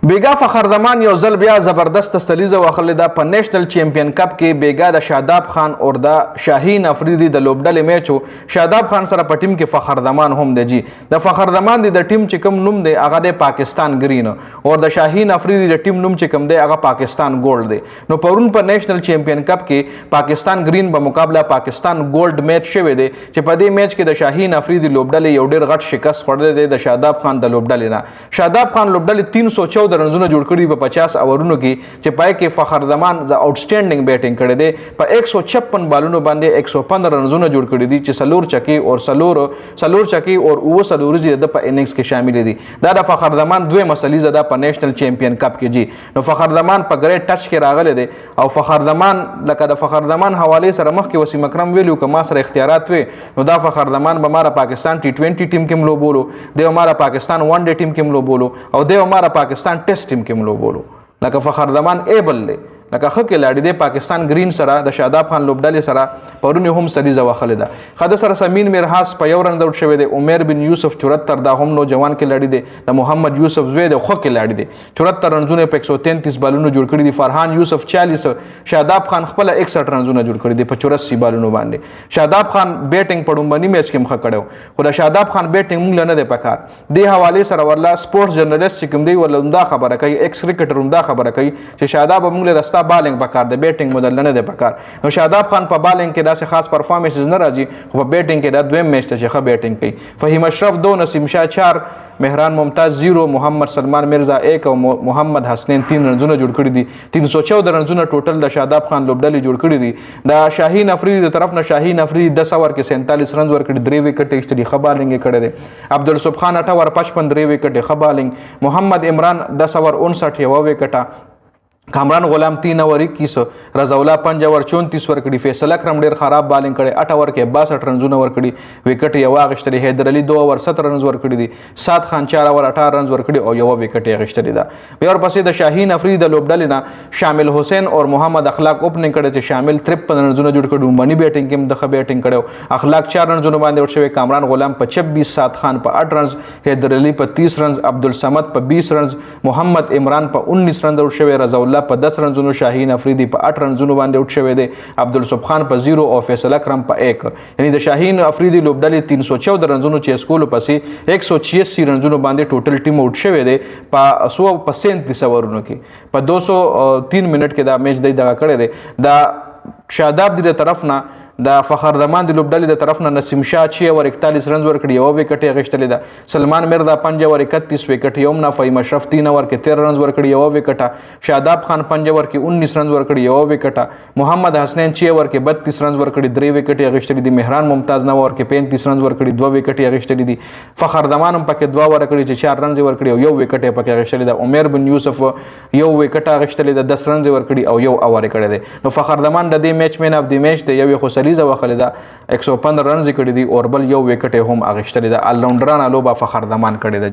بیګا فخر زمان یو ځل بیا زبردست سلیزه واخلې ده په نیشنل چیمپئن کپ کې بیګا د شاداب خان اور د شاهین افریدي د لوبډلې میچ و شاداب خان سره په ټیم کې فخر زمان هم دی جی د فخر زمان دی د ټیم چې کوم نوم دی هغه د پاکستان گرین او د شاهین افریدي د ټیم نوم چې کوم دی هغه پاکستان ګولډ دی نو پرون په نیشنل چیمپئن کپ کې پاکستان گرین په مقابله پاکستان ګولډ میچ شوی دی چې په دې میچ کې د شاهین افریدي لوبډلې یو ډیر غټ شکست خوړلی دی د شاداب خان د لوبډلې نه شاداب خان لوبډلې 314 رنونه جوړ کړي په 50 اوورونو کې چې پای کې فخر زمان د آوټسټینډینګ بیټینګ کړی دی په 156 بالونو باندې 115 رنونه جوړ کړي دي چې سلور چکی او اوه سلوري د په اننګز کې شامل دي دا د فخر زمان دوه مسلې زده په نیشنل چیمپئن کپ کې جی نو فخر زمان په ګریټ ټچ کې راغلی دی او فخر زمان لکه د فخر زمان حواله سره مخکې وسیم اکرم ویلو که ما سره اختیارات وي نو دا فخر زمان به ماره پاکستان टी20 ټیم کې ملو بولو دی ماره پاکستان ون ډے ټیم کې ملو بولو او دی ماره پاکستان ټیسټ ټیم کې ملو بولو لکه فخر زمان ایبل دی لکه ښه کلاړي دی پاکستان گرین سره د شاداب خان لوبډلې سره پرونی هم سلیزه واخلې ده خاده سره سمین میرحاس په یو رن آوټ شوی دی عمر بن یوسف 74 دا هم نوجوان کلاړي دی د محمد یوسف زوی دی ښه کلاړي دی 74 رنونه په 133 بالونو جوړ کړي دي فرحان یوسف 40 شاداب خان خپل 61 رنونه جوړ کړي دي په 84 بالونو باندې شاداب خان بیټینګ په ډومبني میچ کې مخه کړو خو د شاداب خان بیټینګ موږ نه دی پکار دی حواله سره ورلا سپورټس جرنالست چې کوم دی ولوندا خبره کوي ایکس کرکټر همدا خبره کوي چې شاداب موږ له رستا بالینګ پکار د بیټینګ مدل نه دی پکار نو شاداب خان په بالینګ کې داسې خاص پرفارمنسز نه راځي خو په بیټینګ کې دا دویم میچ ته چې ښه بیټینګ کوي فهیم اشرف 2 نسیم شاه 4 مهران ممتاز 0 محمد سلمان مرزا 1 او محمد حسنین 3 رنونه جوړ کړي دي 314 رنونه ټوټل د شاداب خان لوبډلې جوړ کړي دي د شاهین افریدي د طرف نه شاهین افریدي 10 اوور کې 47 رن ورکړي 3 وکټ ایستلي ښه بالینګ کړی دی عبدالصبح خان 8 اوور 55 3 وکټ ښه بالینګ محمد عمران 10 اوور 59 یو وکټه کامران غلام 3 اوور 21 رضا الله 5 اوور 34 ورکړي فیصل اکرم ډیر خراب بالینګ کړي 8 اوور کې 62 رنونه ورکړي وکټ یو اغشتري حیدر علي 2 اوور 17 رنز ورکړي دي سات خان 4 اوور 18 رنز ورکړي او یو وکټ اغشتري دا بیا ورپسې د شاهین افریدي د لوبډلې نه شامل حسین او محمد اخلاق اوپننګ کړي چې شامل 53 رنونه جوړ کړي منی بیټینګ کې د ښه بیټینګ کړو اخلاق 4 رنونه باندې ورشوي کامران غلام په 26 سات خان په 8 رنز حیدر علي په 30 رنز عبدالصمد په 20 رنز محمد عمران په 19 رنز ورشوي رضا الله په 10 رنز شاهین افریدي په 8 رنونو باندې اوټ شوی دی عبدالصبح خان په 0 او فیصل اکرم په 1 یعنی د شاهین افریدي لوبډلې 314 رنونو چې اسکول پسې 186 رنونو باندې ټوټل ټیم اوټ شوی دی په 137 اوورونو کې په 203 منټ کې دا میچ دی دغه کړی دی دا شاداب دی طرف نه د فخر زمان د لوبډلې د طرف نه نسیم شاه 6 اوور 41 رنز ورکړي یو وکټ یې اخیستلی ده سلمان مرزا 5 اوور 31 وکټ یو نه فهیم اشرف 3 اوور کې 13 رنز ورکړي یو وکټه شاداب خان 5 اوور کې 19 رنز ورکړي یو وکټه محمد حسنین 6 اوور کې 32 رنز ورکړي 3 وکټ یې اخیستلی دي مهران ممتاز 9 اوور کې 35 رنز ورکړي 2 وکټ یې اخیستلی دي فخر زمان هم پکې 2 اوور کړي چې 4 رنز ورکړي او یو وکټ یې پکې اخیستلی ده عمر بن یوسف یو وکټ اخیستلی ده 10 رنز ورکړي او یو اوور کړی دی نو فخر زمان د دې میچ مین اف دی میچ دی یو خو سلیزه واخلې ده 115 رنز کړي دي او بل یو وکټ هم اغشتلی ده آل راونډرانه لوبه فخر زمان کړی ده